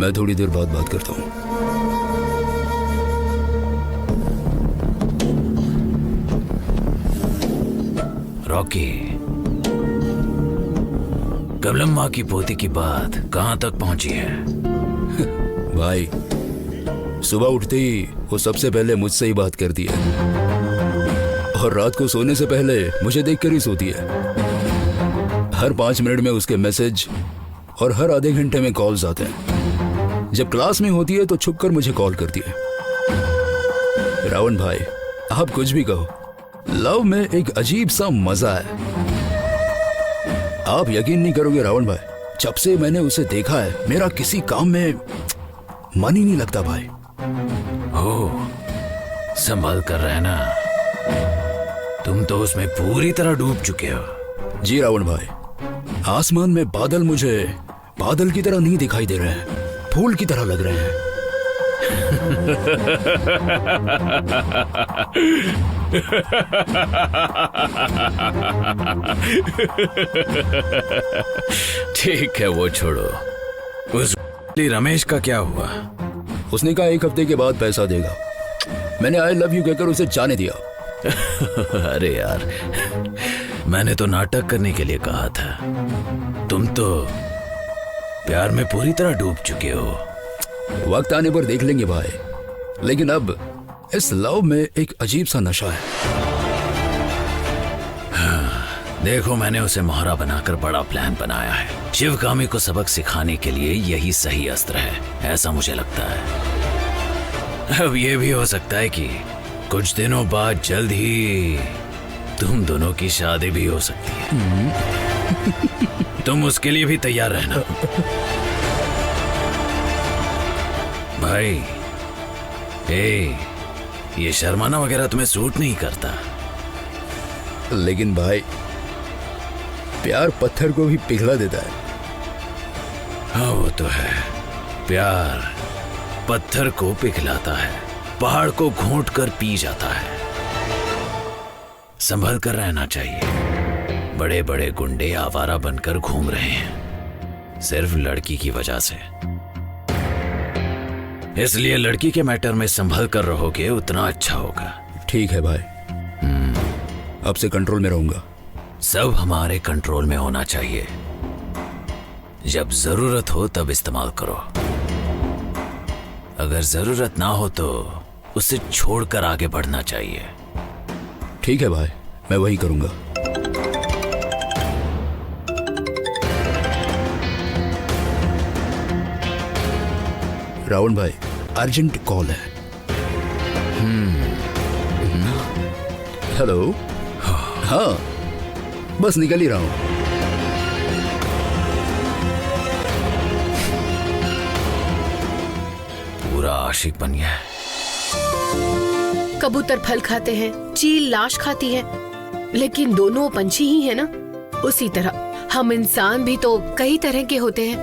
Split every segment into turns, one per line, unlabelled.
मैं थोड़ी देर बाद बात करता हूँ।
रॉकी, कमलम्मा की पोती की बात कहाँ तक पहुंची है?
भाई, सुबह उठते ही वो सबसे पहले मुझसे ही बात करती है और रात को सोने से पहले मुझे देखकर ही सोती है। हर 5 मिनट में उसके मैसेज और हर आधे घंटे में कॉल्स आते हैं। जब क्लास में होती है तो छुपकर मुझे कॉल करती है। रावण भाई, आप कुछ भी कहो, लव में एक अजीब सा मजा है। आप यकीन नहीं करोगे रावण भाई, जब से मैंने उसे देखा है मेरा किसी काम में मन ही नहीं लगता भाई।
ओह, संभाल कर रहना, तुम तो उसमें पूरी तरह डूब चुके हो।
जी रावण भाई, आसमान में बादल मुझे बादल की तरह नहीं दिखाई दे रहे हैं, फूल की तरह लग रहे हैं।
ठीक है, वो छोड़ो। उस रमेश का क्या हुआ?
उसने कहा 1 हफ्ते के बाद पैसा देगा। मैंने आई लव यू कहकर उसे जाने दिया।
अरे यार, मैंने तो नाटक करने के लिए कहा था। तुम तो प्यार में पूरी तरह डूब चुके हो।
वक्त आने पर देख लेंगे भाई, लेकिन अब इस लव में एक अजीब सा नशा है।
देखो, मैंने उसे मोहरा बनाकर बड़ा प्लान बनाया है। शिवगामी को सबक सिखाने के लिए यही सही अस्त्र है, ऐसा मुझे लगता है। अब ये भी हो सकता है कि कुछ दिनों बाद जल्द ही तुम दोनों की शादी भी हो सकती है। तुम उसके लिए भी तैयार रहना। भाई, ये शर्माना वगैरह तुम्हें सूट नहीं करता।
लेकिन भाई, प्यार पत्थर को भी पिघला देता है।
हाँ, वो तो है। प्यार पत्थर को पिघलाता है, पहाड़ को घोंट कर पी जाता है। संभल कर रहना चाहिए। बड़े बड़े गुंडे आवारा बनकर घूम रहे हैं सिर्फ लड़की की वजह से। इसलिए लड़की के मैटर में संभल कर रहोगे उतना अच्छा होगा।
ठीक है भाई, अब से कंट्रोल में रहूंगा।
सब हमारे कंट्रोल में होना चाहिए। जब जरूरत हो तब इस्तेमाल करो, अगर जरूरत ना हो तो उसे छोड़कर आगे बढ़ना चाहिए।
ठीक है भाई, मैं वही करूंगा। रावण भाई, अर्जेंट कॉल है। हेलो। हाँ, बस निकल ही रहा हूं।
पूरा आशिक बन गया है।
कबूतर फल खाते हैं, चील लाश खाती है, लेकिन दोनों पंछी ही है ना। उसी तरह हम इंसान भी तो कई तरह के होते हैं।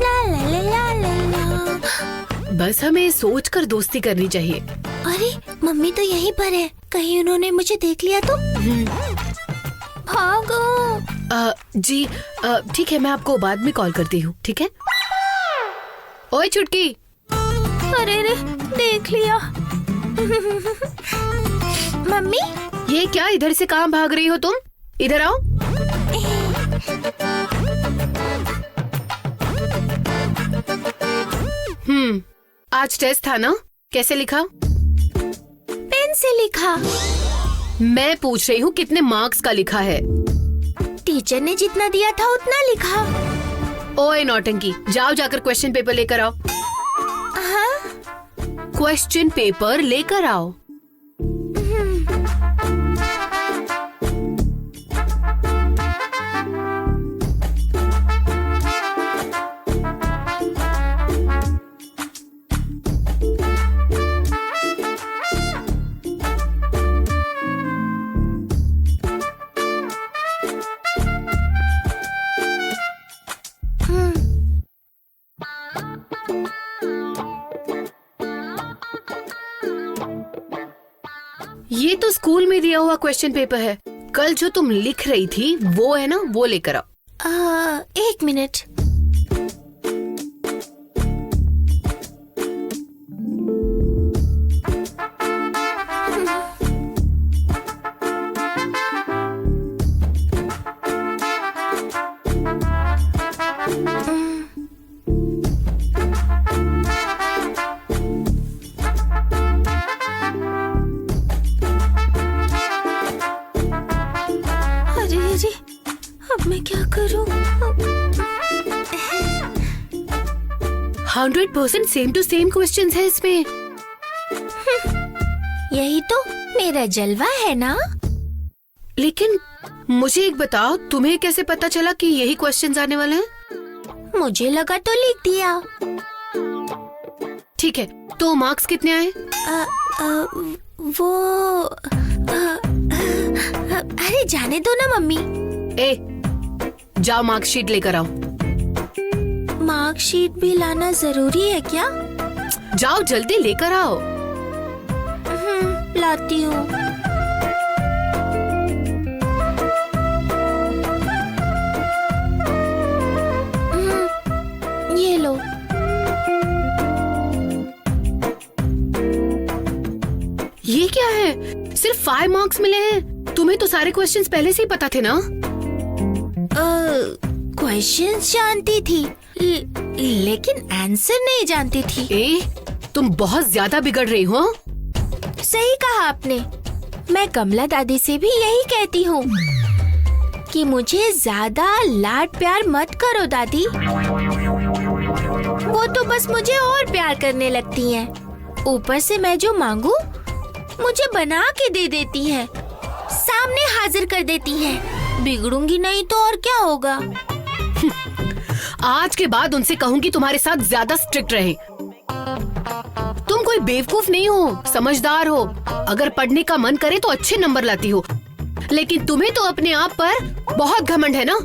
ला ला ला ला ला ला।
बस हमें सोच कर दोस्ती करनी चाहिए।
अरे, मम्मी तो यहीं पर है, कहीं उन्होंने मुझे देख लिया तो। भागो।
जी ठीक है, मैं आपको बाद में कॉल करती हूँ, ठीक है? ओए चुटकी।
अरे रे, देख लिया। मम्मी,
ये क्या इधर से कहाँ भाग रही हो तुम? इधर आओ। आज टेस्ट था ना, कैसे लिखा?
पेन से लिखा।
मैं पूछ रही हूँ कितने मार्क्स का लिखा है?
टीचर ने जितना दिया था उतना लिखा।
ओए नौटंकी, जाओ जाकर क्वेश्चन पेपर लेकर आओ।
हाँ?
क्वेश्चन पेपर लेकर आओ। ये तो स्कूल में दिया हुआ क्वेश्चन पेपर है। कल जो तुम लिख रही थी वो है ना, वो लेकर आओ।
1 minute.
100% same to same questions है इसमें।
यही तो मेरा जलवा है ना।
लेकिन मुझे एक बताओ, तुम्हें कैसे पता चला कि यही क्वेश्चंस आने वाले हैं?
मुझे लगा तो लिख दिया।
ठीक है, तो मार्क्स कितने आए?
अरे जाने दो ना मम्मी।
ए, जाओ मार्कशीट लेकर आओ।
मार्कशीट भी लाना जरूरी है क्या?
जाओ जल्दी लेकर आओ।
लाती हूँ। ये लो।
ये क्या है? सिर्फ 5 मार्क्स मिले हैं। तुम्हें तो सारे क्वेश्चंस पहले से ही पता थे ना?
क्वेश्चंस जानती थी, लेकिन आंसर नहीं जानती थी।
ए, तुम बहुत ज्यादा बिगड़ रही हो।
सही कहा आपने। मैं कमला दादी से भी यही कहती हूँ कि मुझे ज्यादा लाड प्यार मत करो दादी। वो तो बस मुझे और प्यार करने लगती हैं। ऊपर से मैं जो मांगू मुझे बना के दे देती है, सामने हाजिर कर देती है। बिगड़ूंगी नहीं तो और क्या होगा।
आज के बाद उनसे कहूंगी तुम्हारे साथ ज्यादा स्ट्रिक्ट रहे। तुम कोई बेवकूफ नहीं हो, समझदार हो। अगर पढ़ने का मन करे तो अच्छे नंबर लाती हो, लेकिन तुम्हें तो अपने आप पर बहुत घमंड है ना।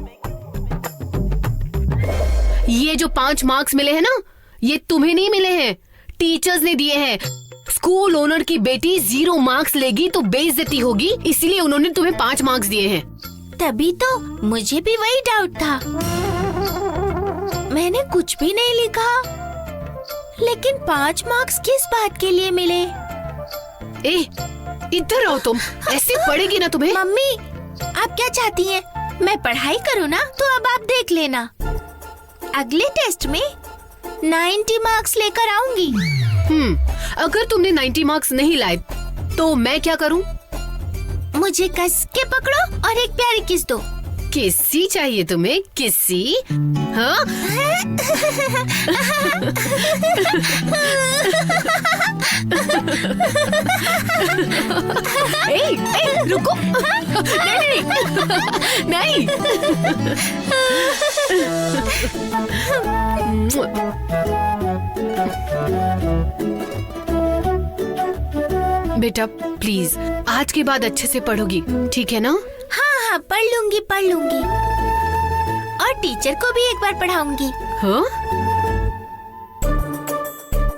ये जो 5 मार्क्स मिले हैं ना, ये तुम्हें नहीं मिले हैं, टीचर्स ने दिए हैं। स्कूल ओनर की बेटी 0 मार्क्स लेगी तो बेइज्जती होगी, इसलिए उन्होंने तुम्हें 5 मार्क्स दिए हैं।
तभी तो मुझे भी वही डाउट था। मैंने कुछ भी नहीं लिखा, लेकिन 5 मार्क्स किस बात के लिए मिले?
ए, इधर आओ तुम। ऐसे पड़ेगी ना तुम्हें।
मम्मी, आप क्या चाहती हैं? मैं पढ़ाई करूँ ना, तो अब आप देख लेना। अगले टेस्ट में 90 मार्क्स लेकर आऊंगी।
अगर तुमने 90 मार्क्स नहीं लाए तो मैं क्या करूं?
मुझे कस के पकड़ो और एक प्यारी किस दो।
किस्सी चाहिए तुम्हें? किस्सी? हाँ? ए, रुको। नहीं, नहीं, बेटा प्लीज आज के बाद अच्छे से पढ़ोगी, ठीक है ना?
हाँ, पढ़ लूंगी। और टीचर को भी एक बार पढ़ाऊंगी।
हाँ?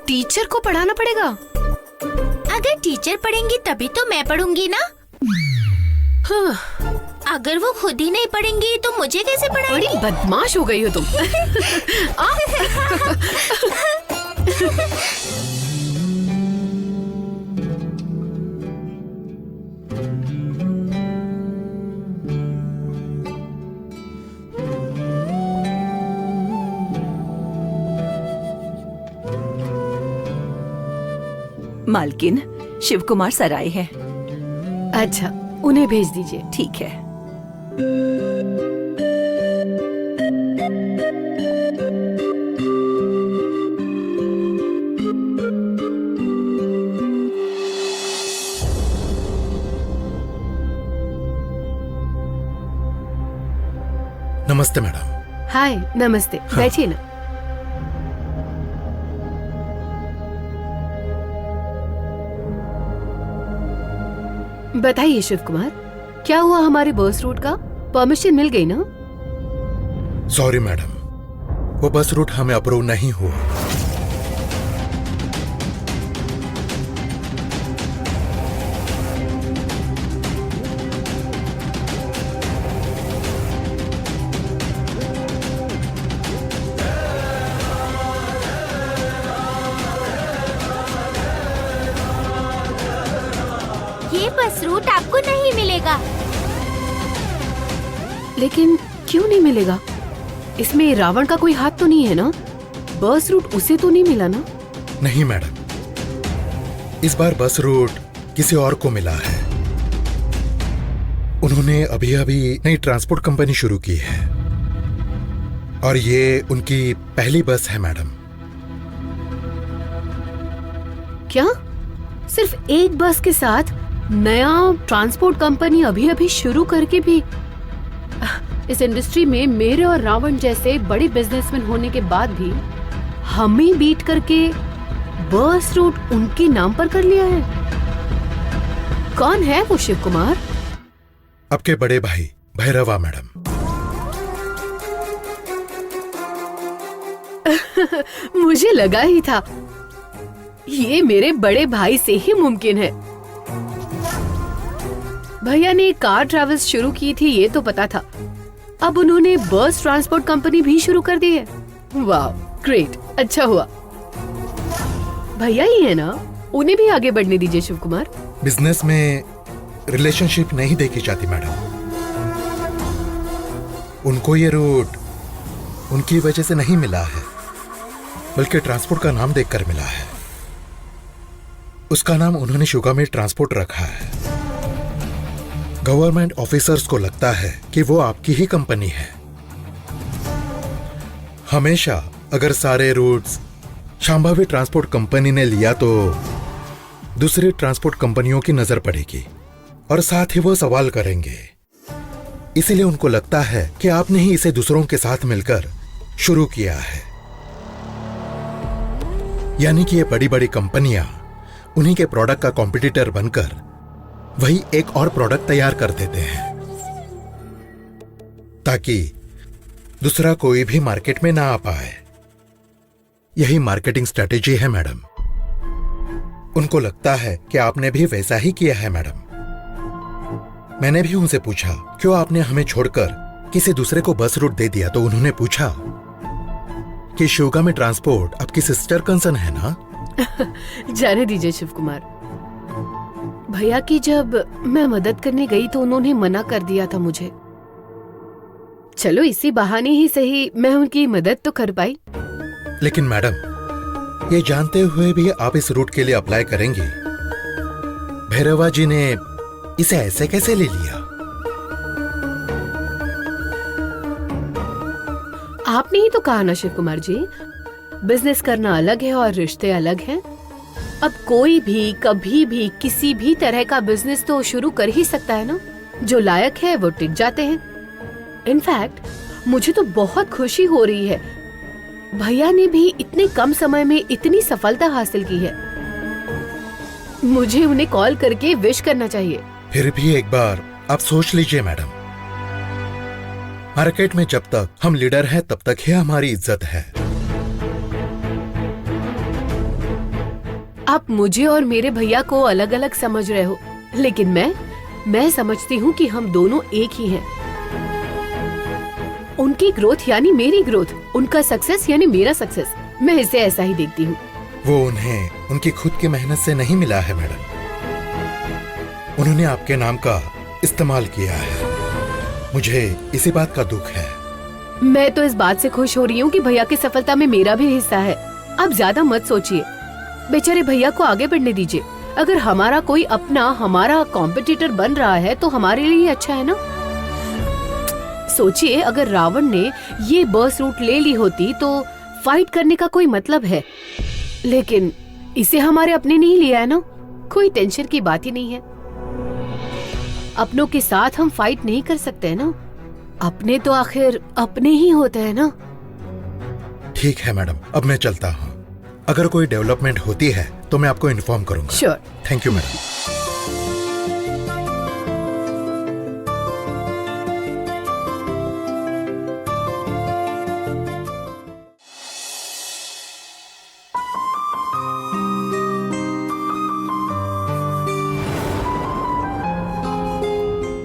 टीचर को पढ़ाना पड़ेगा?
अगर टीचर पढ़ेंगी तभी तो मैं पढ़ूंगी ना।
हाँ।
अगर वो खुद ही नहीं पढ़ेंगी तो मुझे कैसे पढ़ाएंगी?
बड़ी बदमाश हो गई हो तुम।
मालकिन, शिव कुमार सर आए हैं।
अच्छा, उन्हें भेज दीजिए।
ठीक है।
नमस्ते मैडम।
हाय, नमस्ते। बैठिए ना। बताइए शिव कुमार, क्या हुआ हमारे बस रूट का? परमिशन मिल गई ना?
सॉरी मैडम, वो बस रूट हमें अप्रूव नहीं हुआ।
ये बस रूट आपको नहीं मिलेगा।
लेकिन क्यों नहीं मिलेगा? इसमें रावण का कोई हाथ तो नहीं है ना? बस रूट उसे तो नहीं मिला ना?
नहीं मैडम, इस बार बस रूट किसी और को मिला है। उन्होंने अभी अभी नई ट्रांसपोर्ट कंपनी शुरू की है और ये उनकी पहली बस है मैडम।
क्या सिर्फ एक बस के साथ नया ट्रांसपोर्ट कंपनी अभी अभी शुरू करके भी इस इंडस्ट्री में मेरे और रावण जैसे बड़े बिजनेसमैन होने के बाद भी हमें बीट करके बस रूट उनके नाम पर कर लिया है? कौन है वो शिव कुमार?
आपके बड़े भाई भैरवा मैडम।
मुझे लगा ही था ये मेरे बड़े भाई से ही मुमकिन है। भैया ने कार ट्रैवल्स शुरू की थी ये तो पता था, अब उन्होंने बस ट्रांसपोर्ट कंपनी भी शुरू कर दी है। वाह ग्रेट, अच्छा हुआ। भैया ही है ना, उन्हें भी आगे बढ़ने दीजिए शिव कुमार।
बिजनेस में रिलेशनशिप नहीं देखी जाती मैडम। उनको ये रूट उनकी वजह से नहीं मिला है, बल्कि ट्रांसपोर्ट का नाम देखकर मिला है। उसका नाम उन्होंने शुगामी ट्रांसपोर्ट रखा है। गवर्नमेंट ऑफिसर्स को लगता है कि वो आपकी ही कंपनी है। हमेशा अगर सारे रूट्स शांभवी ट्रांसपोर्ट कंपनी ने लिया तो दूसरी ट्रांसपोर्ट कंपनियों की नजर पड़ेगी और साथ ही वो सवाल करेंगे। इसीलिए उनको लगता है कि आपने ही इसे दूसरों के साथ मिलकर शुरू किया है। यानी कि ये बड़ी बड़ी कंपनियां उन्हीं के प्रोडक्ट का कॉम्पिटिटर बनकर वही एक और प्रोडक्ट तैयार कर देते हैं ताकि दूसरा कोई भी मार्केट में ना आ पाए। यही मार्केटिंग स्ट्रेटेजी है मैडम। उनको लगता है कि आपने भी वैसा ही किया है मैडम। मैंने भी उनसे पूछा क्यों आपने हमें छोड़कर किसी दूसरे को बस रूट दे दिया, तो उन्होंने पूछा कि शुगामी ट्रांसपोर्ट आपकी सिस्टर कंसर्न है ना।
जाने दीजिए शिव कुमार। भैया की जब मैं मदद करने गई तो उन्होंने मना कर दिया था मुझे। चलो इसी बहाने ही सही मैं उनकी मदद तो कर पाई।
लेकिन मैडम, ये जानते हुए भी आप इस रूट के लिए अप्लाई करेंगी। भैरवा जी ने इसे ऐसे कैसे ले लिया?
आपने ही तो कहा ना शिव कुमार जी, बिजनेस करना अलग है और रिश्ते अलग हैं। अब कोई भी कभी भी किसी भी तरह का बिजनेस तो शुरू कर ही सकता है ना। जो लायक है वो टिक जाते हैं। इनफैक्ट मुझे तो बहुत खुशी हो रही है, भैया ने भी इतने कम समय में इतनी सफलता हासिल की है। मुझे उन्हें कॉल करके विश करना चाहिए।
फिर भी एक बार आप सोच लीजिए मैडम, मार्केट में जब तक हम लीडर हैं तब तक ही हमारी इज्जत है।
आप मुझे और मेरे भैया को अलग अलग समझ रहे हो, लेकिन मैं समझती हूँ कि हम दोनों एक ही हैं। उनकी ग्रोथ यानी मेरी ग्रोथ, उनका सक्सेस यानी मेरा सक्सेस। मैं इसे ऐसा ही देखती हूँ।
वो उन्हें उनकी खुद की मेहनत से नहीं मिला है मैडम। उन्होंने आपके नाम का इस्तेमाल किया है। मुझे इसी बात का दुख है।
मैं तो इस बात से खुश हो रही हूँ कि भैया की सफलता में मेरा भी हिस्सा है। आप ज्यादा मत सोचिए, बेचारे भैया को आगे बढ़ने दीजिए। अगर हमारा कोई अपना हमारा कॉम्पिटिटर बन रहा है तो हमारे लिए अच्छा है ना। सोचिए अगर रावण ने ये बस रूट ले ली होती तो फाइट करने का कोई मतलब है, लेकिन इसे हमारे अपने नहीं लिया है ना, कोई टेंशन की बात ही नहीं है। अपनों के साथ हम फाइट नहीं कर सकते हैं ना, अपने तो आखिर अपने ही होते हैं ना।
ठीक है मैडम, अब मैं चलता हूँ। अगर कोई डेवलपमेंट होती है तो मैं आपको इन्फॉर्म करूंगा।
श्योर।
Thank you madam.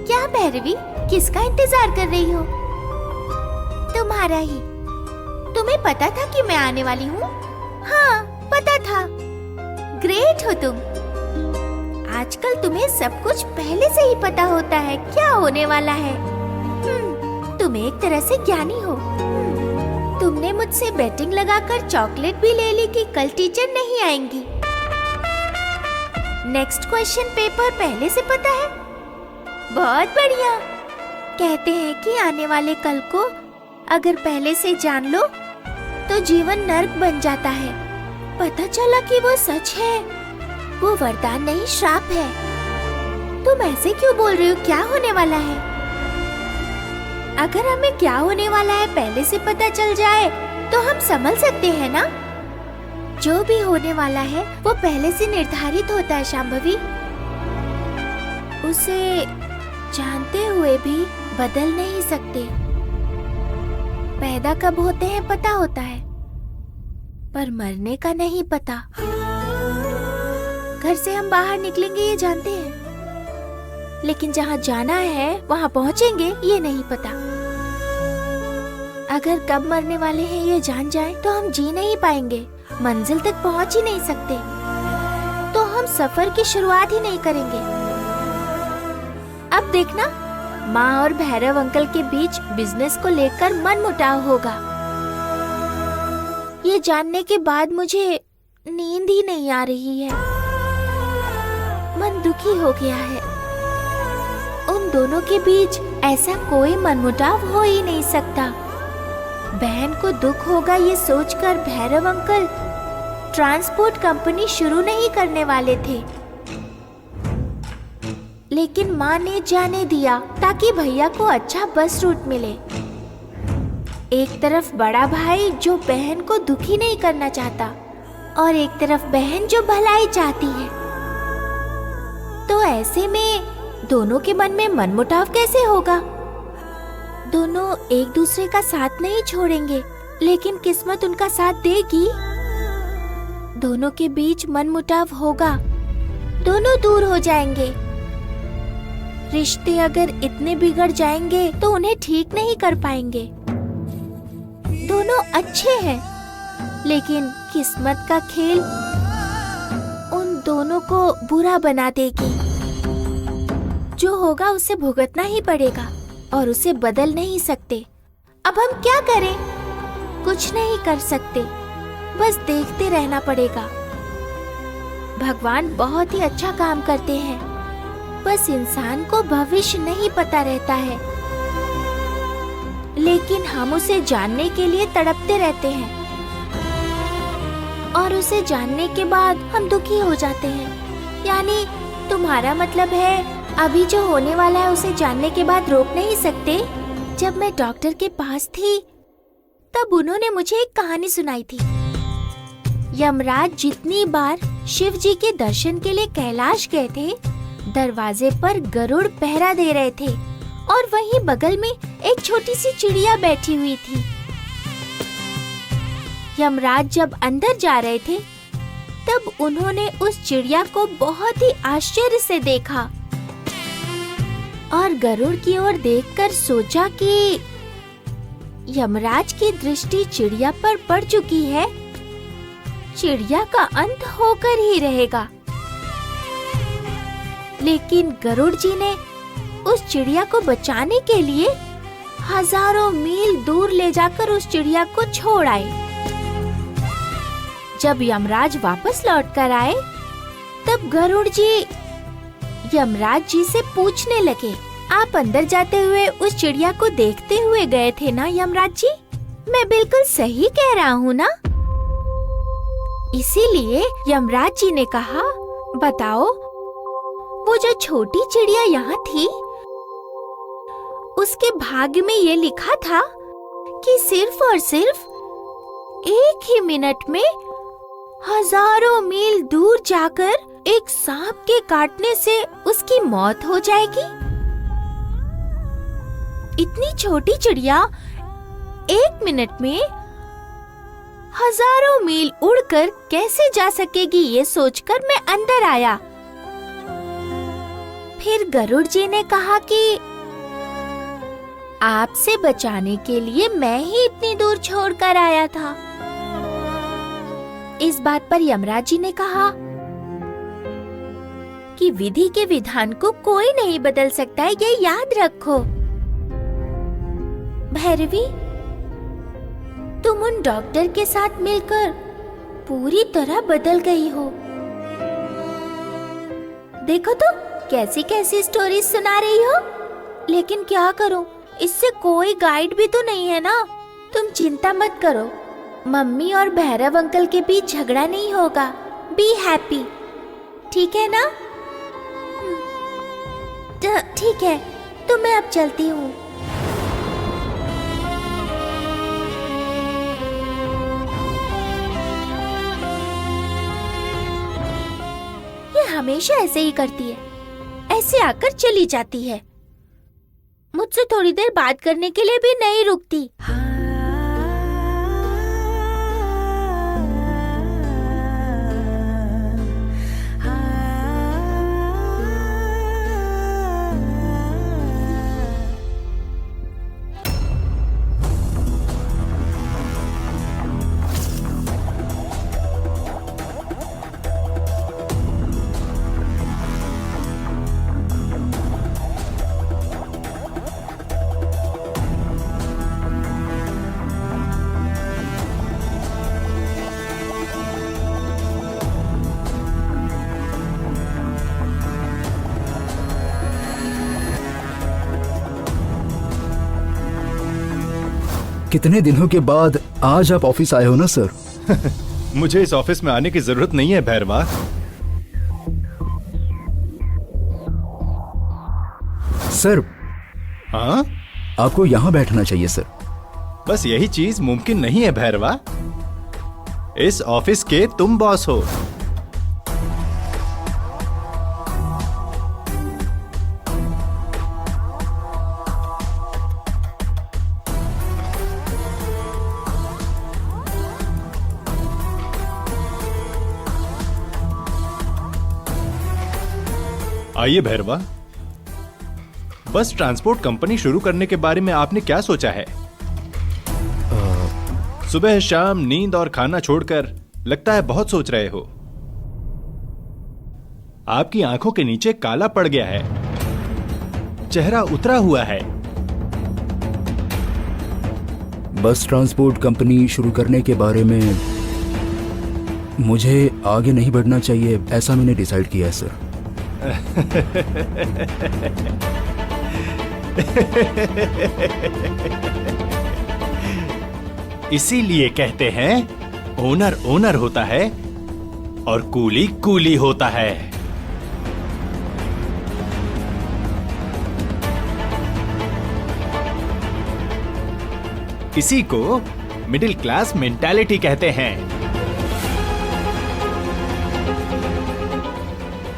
क्या भैरवी, किसका इंतजार कर रही हो? तुम्हारा ही। तुम्हें पता था कि मैं आने वाली हूँ? हाँ, पता था। ग्रेट हो तुम। आजकल तुम्हें सब कुछ पहले से ही पता होता है क्या होने वाला है। तुम एक तरह से ज्ञानी हो। तुमने मुझसे बेटिंग लगाकर चॉकलेट भी ले ली कि कल टीचर नहीं आएंगी। नेक्स्ट क्वेश्चन पेपर पहले से पता है। बहुत बढ़िया। कहते हैं कि आने वाले कल को अगर पहले से जान लो तो जीवन नर्क बन जाता है। पता चला कि वो सच है। वो वरदान नहीं, श्राप है। तुम ऐसे क्यों बोल रही हो? क्या होने वाला है? अगर हमें क्या होने वाला है पहले से पता चल जाए तो हम संभल सकते हैं ना? जो भी होने वाला है वो पहले से निर्धारित होता है शांभवी। उसे जानते हुए भी बदल नहीं सकते। पैदा कब होते हैं पता होता है, पर मरने का नहीं पता। घर से हम बाहर निकलेंगे ये जानते हैं, लेकिन जहाँ जाना है वहाँ पहुँचेंगे ये नहीं पता। अगर कब मरने वाले हैं ये जान जाए तो हम जी नहीं पाएंगे, मंजिल तक पहुँच ही नहीं सकते, तो हम सफर की शुरुआत ही नहीं करेंगे। अब देखना, माँ और भैरव अंकल के बीच बिजनेस को लेकर मनमुटाव होगा। ये जानने के बाद मुझे नींद ही नहीं आ रही है, मन दुखी हो गया है। उन दोनों के बीच ऐसा कोई मनमुटाव हो ही नहीं सकता। बहन को दुख होगा ये सोचकर भैरव अंकल ट्रांसपोर्ट कंपनी शुरू नहीं करने वाले थे, लेकिन माँ ने जाने दिया ताकि भैया को अच्छा बस रूट मिले। एक तरफ बड़ा भाई जो बहन को दुखी नहीं करना चाहता और एक तरफ बहन जो भलाई चाहती है, तो ऐसे में दोनों के मन में मनमुटाव कैसे होगा? दोनों एक दूसरे का साथ नहीं छोड़ेंगे, लेकिन किस्मत उनका साथ देगी। दोनों के बीच मनमुटाव होगा, दोनों दूर हो जाएंगे। रिश्ते अगर इतने बिगड़ जाएंगे तो उन्हें ठीक नहीं कर पाएंगे। दोनों अच्छे हैं, लेकिन किस्मत का खेल उन दोनों को बुरा बना देगी। जो होगा उसे भुगतना ही पड़ेगा और उसे बदल नहीं सकते। अब हम क्या करें? कुछ नहीं कर सकते, बस देखते रहना पड़ेगा। भगवान बहुत ही अच्छा काम करते हैं, बस इंसान को भविष्य नहीं पता रहता है, लेकिन हम उसे जानने के लिए तड़पते रहते हैं और उसे जानने के बाद हम दुखी हो जाते हैं। यानी तुम्हारा मतलब है अभी जो होने वाला है उसे जानने के बाद रोक नहीं सकते? जब मैं डॉक्टर के पास थी तब उन्होंने मुझे एक कहानी सुनाई थी। यमराज जितनी बार शिव जी के दर्शन के लिए कैलाश गए थे, दरवाजे पर गरुड़ पहरा दे रहे थे और वहीं बगल में एक छोटी सी चिड़िया बैठी हुई थी। यमराज जब अंदर जा रहे थे तब उन्होंने उस चिड़िया को बहुत ही आश्चर्य से देखा और गरुड़ की ओर देखकर सोचा कि यमराज की दृष्टि चिड़िया पर पड़ चुकी है, चिड़िया का अंत होकर ही रहेगा। लेकिन गरुड़ जी ने उस चिड़िया को बचाने के लिए हजारों मील दूर ले जाकर उस चिड़िया को छोड़ आए। जब यमराज वापस लौट कर आए तब गरुड़ जी यमराज जी से पूछने लगे, आप अंदर जाते हुए उस चिड़िया को देखते हुए गए थे ना यमराज जी? मैं बिल्कुल सही कह रहा हूँ ना? इसीलिए यमराज जी ने कहा, बताओ वो जो छोटी चिड़िया यहाँ थी उसके भाग्य में ये लिखा था कि सिर्फ और सिर्फ एक ही मिनट में हजारों मील दूर जाकर एक सांप के काटने से उसकी मौत हो जाएगी। इतनी छोटी चिड़िया एक मिनट में हजारों मील उड़कर कैसे जा सकेगी, ये सोचकर मैं अंदर आया। फिर गरुड़ जी ने कहा कि आपसे बचाने के लिए मैं ही इतनी दूर छोड़कर आया था। इस बात पर यमराज जी ने कहा कि विधि के विधान को कोई नहीं बदल सकता है, ये याद रखो। भैरवी, तुम उन डॉक्टर के साथ मिलकर पूरी तरह बदल गई हो। देखो तो कैसी कैसी स्टोरी सुना रही हो। लेकिन क्या करूं, इससे कोई गाइड भी तो नहीं है ना। तुम चिंता मत करो, मम्मी और भैरव अंकल के बीच झगड़ा नहीं होगा। Be happy. ठीक है ना? ठीक है, तो मैं अब चलती हूँ। ये हमेशा ऐसे ही करती है, ऐसे आकर चली जाती है, मुझसे थोड़ी देर बात करने के लिए भी नहीं रुकती।
कितने दिनों के बाद आज आप ऑफिस आए हो ना सर?
मुझे इस ऑफिस में आने की जरूरत नहीं है भैरवा।
सर,
हाँ,
आपको यहाँ बैठना चाहिए सर।
बस यही चीज मुमकिन नहीं है भैरवा। इस ऑफिस के तुम बॉस हो। आइए भैरवा, बस ट्रांसपोर्ट कंपनी शुरू करने के बारे में आपने क्या सोचा है? सुबह शाम नींद और खाना छोड़कर लगता है बहुत सोच रहे हो। आपकी आंखों के नीचे काला पड़ गया है, चेहरा उतरा हुआ है।
बस ट्रांसपोर्ट कंपनी शुरू करने के बारे में मुझे आगे नहीं बढ़ना चाहिए, ऐसा मैंने डिसाइड किया है सर।
इसीलिए कहते हैं ओनर ओनर होता है और कूली कूली होता है। इसी को मिडिल क्लास मेंटालिटी कहते हैं।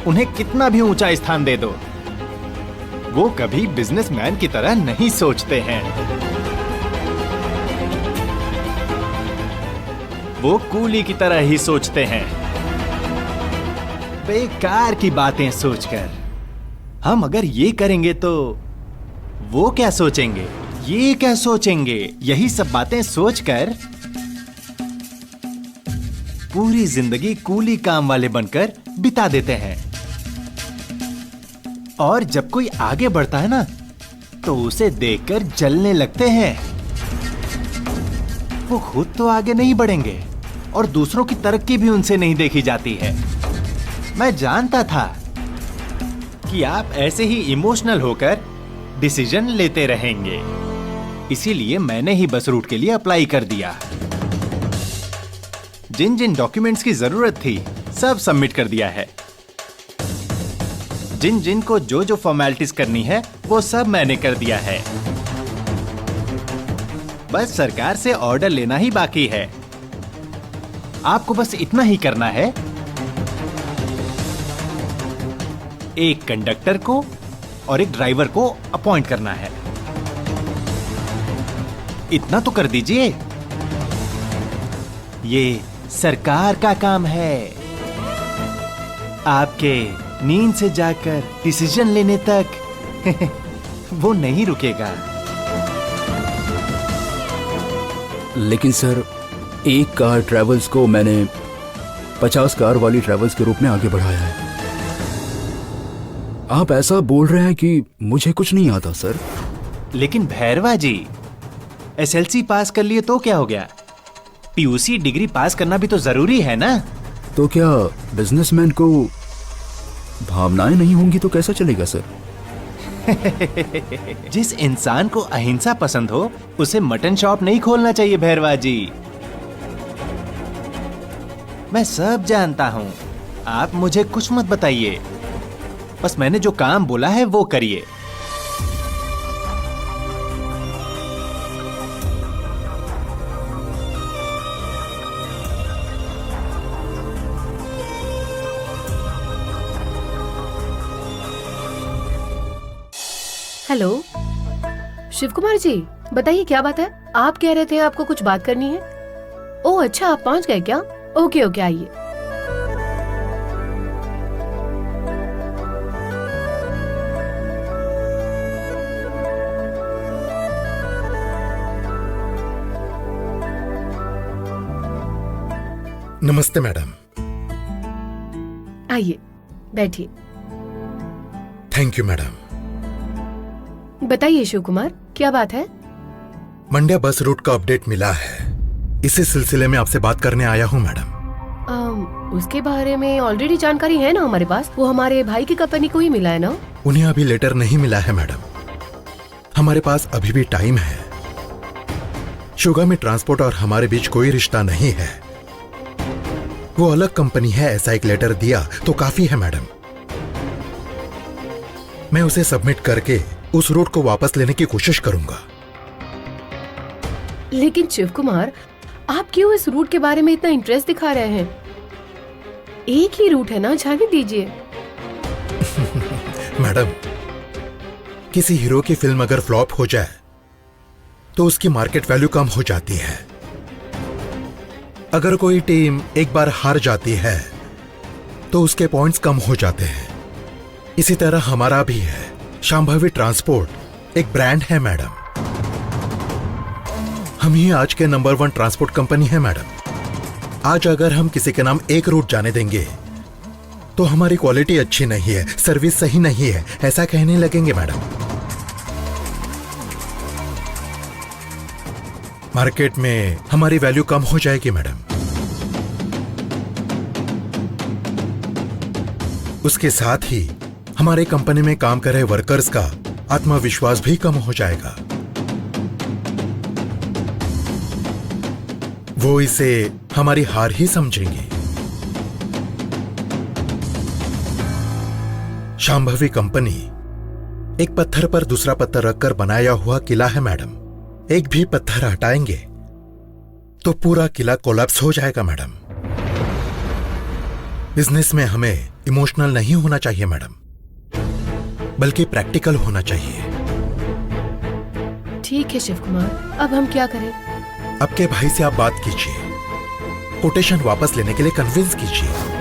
उन्हें कितना भी ऊंचा स्थान दे दो, वो कभी बिजनेसमैन की तरह नहीं सोचते हैं। वो कूली की तरह ही सोचते हैं, बेकार की बातें सोचकर। हम अगर ये करेंगे तो वो क्या सोचेंगे, ये क्या सोचेंगे, यही सब बातें सोचकर पूरी जिंदगी कूली काम वाले बनकर बिता देते हैं। और जब कोई आगे बढ़ता है ना, तो उसे देखकर जलने लगते हैं। वो खुद तो आगे नहीं बढ़ेंगे और दूसरों की तरक्की भी उनसे नहीं देखी जाती है। मैं जानता था कि आप ऐसे ही इमोशनल होकर डिसीजन लेते रहेंगे, इसीलिए मैंने ही बस रूट के लिए अप्लाई कर दिया। जिन जिन डॉक्यूमेंट्स की जरूरत थी सब सबमिट कर दिया है। जिन जिन को जो जो फॉर्मेलिटीज करनी है वो सब मैंने कर दिया है। बस सरकार से ऑर्डर लेना ही बाकी है। आपको बस इतना ही करना है, एक कंडक्टर को और एक ड्राइवर को अपॉइंट करना है। इतना तो कर दीजिए, ये सरकार का काम है। आपके नींद से जाकर डिसीजन लेने तक वो नहीं रुकेगा।
लेकिन सर, एक कार ट्रेवल्स को मैंने 50 कार वाली ट्रेवल्स के रूप में आगे बढ़ाया है। आप ऐसा बोल रहे हैं कि मुझे कुछ नहीं आता सर।
लेकिन भैरवा जी, एसएलसी पास कर लिए तो क्या हो गया, पीयूसी डिग्री पास करना भी तो जरूरी है ना।
तो क्या बिजनेसमैन को भावनाएं नहीं होंगी तो कैसा चलेगा सर?
जिस इंसान को अहिंसा पसंद हो उसे मटन शॉप नहीं खोलना चाहिए भैरवा जी। मैं सब जानता हूं, आप मुझे कुछ मत बताइए, बस मैंने जो काम बोला है वो करिए।
हेलो शिव कुमार जी, बताइए क्या बात है? आप कह रहे थे आपको कुछ बात करनी है। ओह अच्छा, आप पहुंच गए क्या? ओके ओके, आइए।
नमस्ते मैडम।
आइए बैठिए।
Thank you madam.
बताइए शिव कुमार, क्या बात है?
मंड्या बस रूट का अपडेट मिला है, इसी सिलसिले में आपसे बात करने आया हूँ मैडम।
उसके बारे में ऑलरेडी जानकारी है ना हमारे पास, वो हमारे भाई की कंपनी को ही मिला है ना।
उन्हें अभी लेटर नहीं मिला है मैडम, हमारे पास अभी भी टाइम है। शिवगामी ट्रांसपोर्ट और हमारे बीच कोई रिश्ता नहीं है, वो अलग कंपनी है। ऐसा एक लेटर दिया तो काफी है मैडम। मैं उसे सबमिट करके उस रूट को वापस लेने की कोशिश करूंगा।
लेकिन शिव कुमार, आप क्यों इस रूट के बारे में इतना इंटरेस्ट दिखा रहे हैं? एक ही रूट है ना, जाने दीजिए।
मैडम, किसी हीरो की फिल्म अगर फ्लॉप हो जाए तो उसकी मार्केट वैल्यू कम हो जाती है। अगर कोई टीम एक बार हार जाती है तो उसके पॉइंट्स कम हो जाते हैं। इसी तरह हमारा भी है। शांभवी ट्रांसपोर्ट एक ब्रांड है मैडम, हम ही आज के नंबर 1 ट्रांसपोर्ट कंपनी है मैडम। आज अगर हम किसी के नाम एक रूट जाने देंगे तो हमारी क्वालिटी अच्छी नहीं है, सर्विस सही नहीं है, ऐसा कहने लगेंगे मैडम। मार्केट में हमारी वैल्यू कम हो जाएगी मैडम। उसके साथ ही हमारे कंपनी में काम कर रहे वर्कर्स का आत्मविश्वास भी कम हो जाएगा। वो इसे हमारी हार ही समझेंगे। शांभवी कंपनी एक पत्थर पर दूसरा पत्थर रखकर बनाया हुआ किला है मैडम। एक भी पत्थर हटाएंगे तो पूरा किला कोलैप्स हो जाएगा मैडम। बिजनेस में हमें इमोशनल नहीं होना चाहिए मैडम, बल्कि प्रैक्टिकल होना चाहिए।
ठीक है शिव कुमार, अब हम क्या करें?
आपके भाई से आप बात कीजिए, कोटेशन वापस लेने के लिए कन्विंस कीजिए।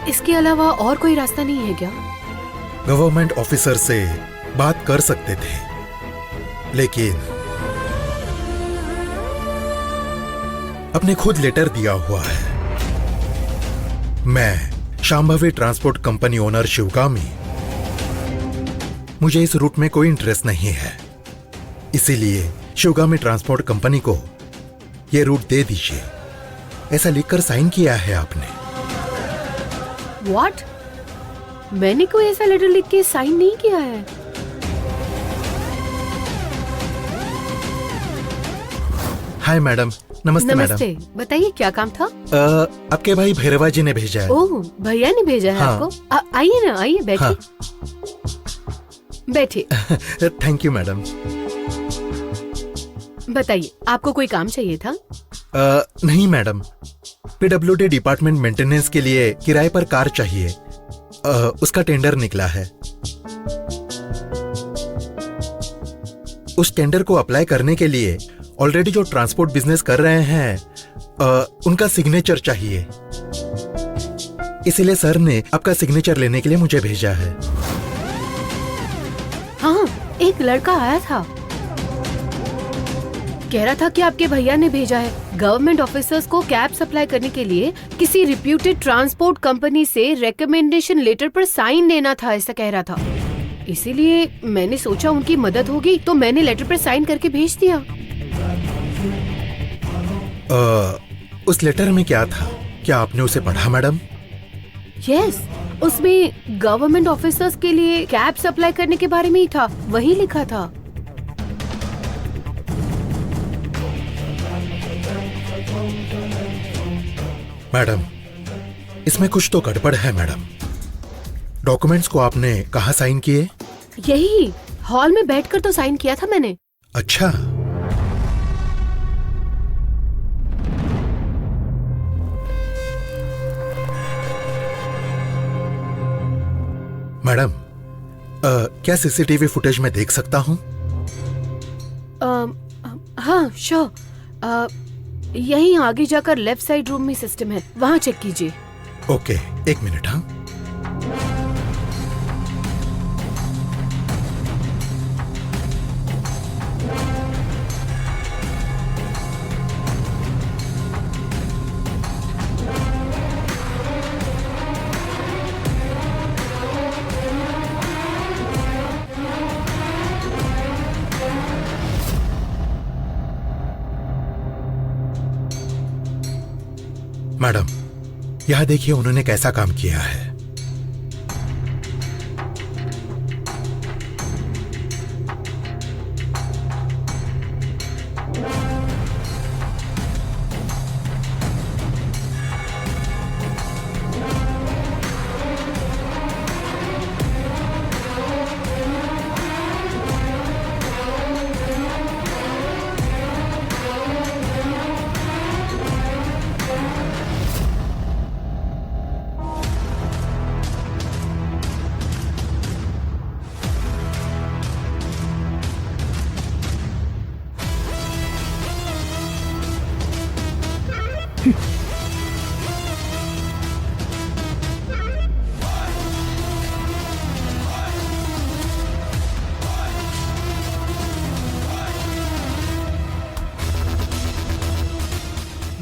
इसके अलावा और कोई रास्ता नहीं है क्या?
गवर्नमेंट ऑफिसर से बात कर सकते थे, लेकिन अपने खुद लेटर दिया हुआ है। मैं Shambhavi transport company owner Shivagami, मुझे इस रूट में कोई इंटरेस्ट नहीं है, इसीलिए शिवगामी ट्रांसपोर्ट कंपनी को यह रूट दे दीजिए। ऐसा लिखकर साइन किया है आपने।
व्हाट? मैंने कोई ऐसा लेटर लिख के साइन नहीं किया है।
Hi madam. नमस्ते मैडम।
नमस्ते, बताइए क्या काम था?
आपके भाई भैरवा जी ने भेजा है।
ओह, भैया ने भेजा है
हाँ।
आपको? आइए ना, आइए बैठिए।
हाँ।
बैठिए।
Thank you madam.
बताइए, आपको कोई काम चाहिए था?
नहीं मैडम, पीडब्ल्यूडी डिपार्टमेंट मेंटेनेंस के लिए किराए पर कार चाहिए, उसका टेंडर निकला है। उस टेंडर को अप्लाई करने के लिए ऑलरेडी जो ट्रांसपोर्ट बिजनेस कर रहे हैं उनका सिग्नेचर चाहिए, इसीलिए सर ने आपका सिग्नेचर लेने के लिए मुझे भेजा है।
हाँ, एक लड़का आया था, कह रहा था कि आपके भैया ने भेजा है। गवर्नमेंट ऑफिसर्स को कैब सप्लाई करने के लिए किसी रिप्यूटेड ट्रांसपोर्ट कंपनी से रिकमेंडेशन लेटर पर साइन लेना था, ऐसा कह रहा था। इसीलिए मैंने सोचा उनकी मदद होगी, तो मैंने लेटर पर साइन करके भेज दिया।
उस लेटर में क्या था, क्या आपने उसे पढ़ा मैडम?
यस, उसमें गवर्नमेंट ऑफिसर्स के लिए कैब्स अप्लाई करने के बारे में ही था, वही लिखा था।
मैडम, इसमें कुछ तो गड़बड़ है मैडम। डॉक्यूमेंट्स को आपने कहाँ साइन किए?
यही हॉल में बैठकर तो साइन किया था मैंने।
अच्छा, मैडम, क्या सीसीटीवी फुटेज में देख सकता हूँ?
हाँ श्योर। यहीं आगे जाकर लेफ्ट साइड रूम में सिस्टम है, वहाँ चेक कीजिए।
ओके, एक मिनट। हाँ, मैडम, यह देखिए उन्होंने कैसा काम किया है।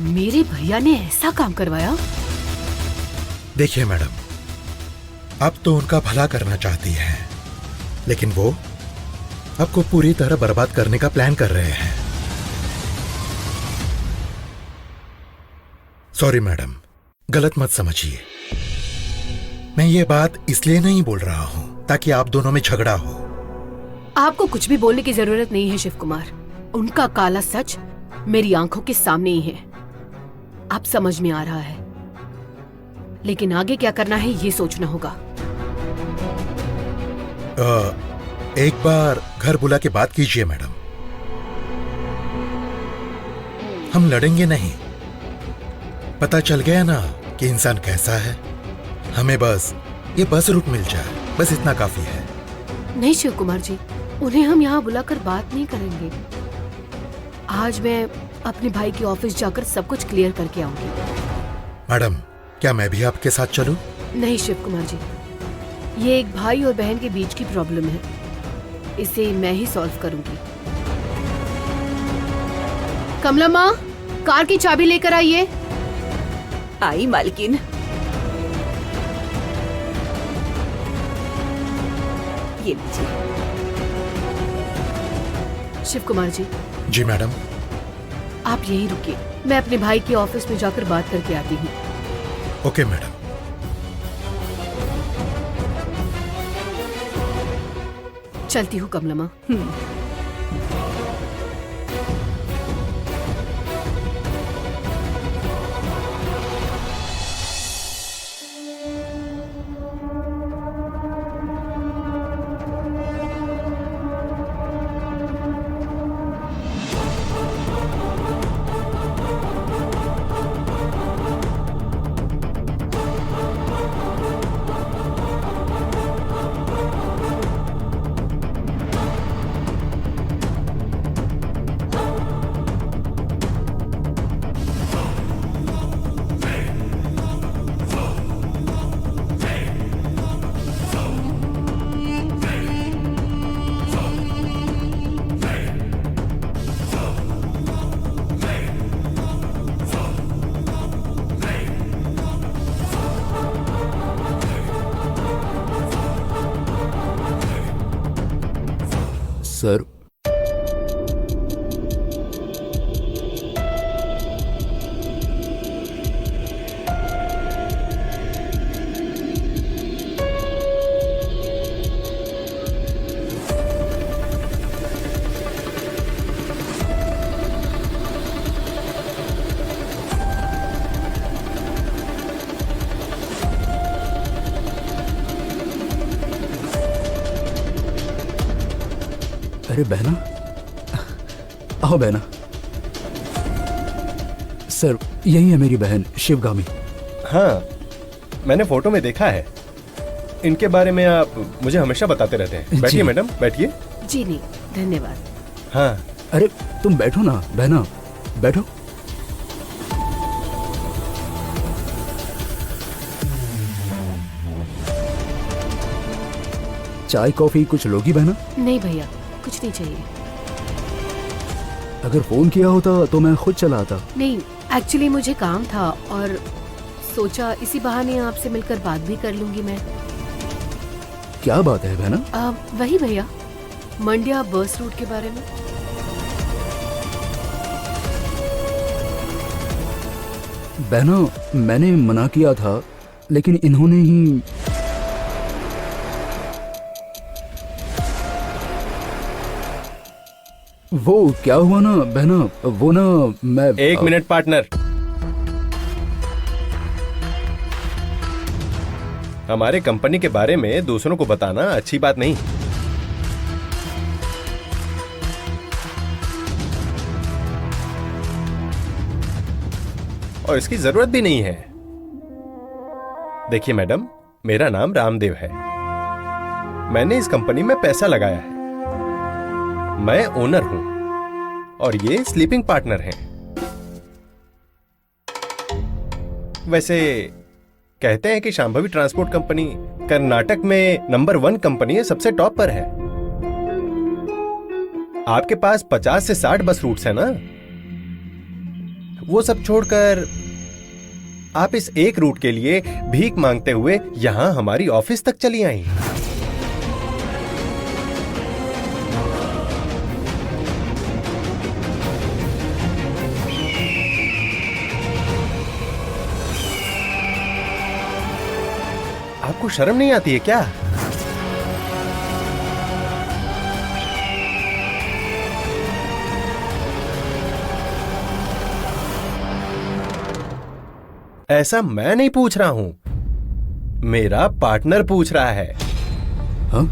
मेरे भैया ने ऐसा काम करवाया?
देखिए मैडम, आप तो उनका भला करना चाहती हैं, लेकिन वो आपको पूरी तरह बर्बाद करने का प्लान कर रहे हैं। सॉरी मैडम, गलत मत समझिए। मैं ये बात इसलिए नहीं बोल रहा हूं ताकि आप दोनों में झगड़ा हो।
आपको कुछ भी बोलने की जरूरत नहीं है शिव कुमार। उनका काला सच मेरी आंखों के सामने ही है। आप समझ में आ रहा है, लेकिन आगे क्या करना है ये सोचना होगा।
एक बार घर बुला के बात कीजिए मैडम। हम लड़ेंगे नहीं। पता चल गया ना कि इंसान कैसा है। हमें बस ये बस रूट मिल जाए, बस इतना काफी है।
नहीं शिव कुमार जी, उन्हें हम यहाँ बुलाकर बात नहीं करेंगे। आज मैं अपने भाई के ऑफिस जाकर सब कुछ क्लियर करके आऊंगी।
मैडम, क्या मैं भी आपके साथ चलूं?
नहीं शिव कुमार जी, ये एक भाई और बहन के बीच की प्रॉब्लम है, इसे मैं ही सॉल्व करूंगी। कमला माँ, कार की चाबी लेकर आइए।
आई मालकिन। ये लीजिए।
शिव कुमार जी।
जी मैडम।
आप यहीं रुकिए, मैं अपने भाई के ऑफिस में जाकर बात करके आती हूँ।
Okay madam.
चलती हूँ कमला माँ।
सर, अरे बहना, आओ बहना। सर, यही है मेरी बहन शिवगामी।
हाँ, मैंने फोटो में देखा है। इनके बारे में आप मुझे हमेशा बताते रहते हैं। बैठिए
जी।
मैडम, बैठिए।
जी नहीं, धन्यवाद।
हाँ,
अरे तुम बैठो ना बहना, बैठो। चाय कॉफी कुछ लोगी बहना?
नहीं भैया, कुछ नहीं चाहिए।
अगर फोन किया होता तो मैं खुद चला आता।
नहीं, एक्चुअली मुझे काम था और सोचा इसी बहाने आपसे मिलकर बात भी कर लूंगी मैं।
क्या बात है बहना?
वही भैया, मंडिया बस रूट के बारे में।
बहना, मैंने मना किया था लेकिन इन्होंने ही। वो क्या हुआ ना बहना, वो ना मैं।
एक मिनट पार्टनर। हमारे कंपनी के बारे में दूसरों को बताना अच्छी बात नहीं। और इसकी जरूरत भी नहीं है। देखिए मैडम, मेरा नाम रामदेव है। मैंने इस कंपनी में पैसा लगाया है। मैं ओनर हूं और ये स्लीपिंग पार्टनर हैं। वैसे कहते हैं कि शांभवी ट्रांसपोर्ट कंपनी कर्नाटक में नंबर 1 कंपनी है, सबसे टॉप पर है। आपके पास 50 से 60 बस रूट्स है ना? वो सब छोड़कर आप इस एक रूट के लिए भीख मांगते हुए यहां हमारी ऑफिस तक चली आई। आपको शर्म नहीं आती है क्या? ऐसा मैं नहीं पूछ रहा हूं, मेरा पार्टनर पूछ रहा है।
हाँ?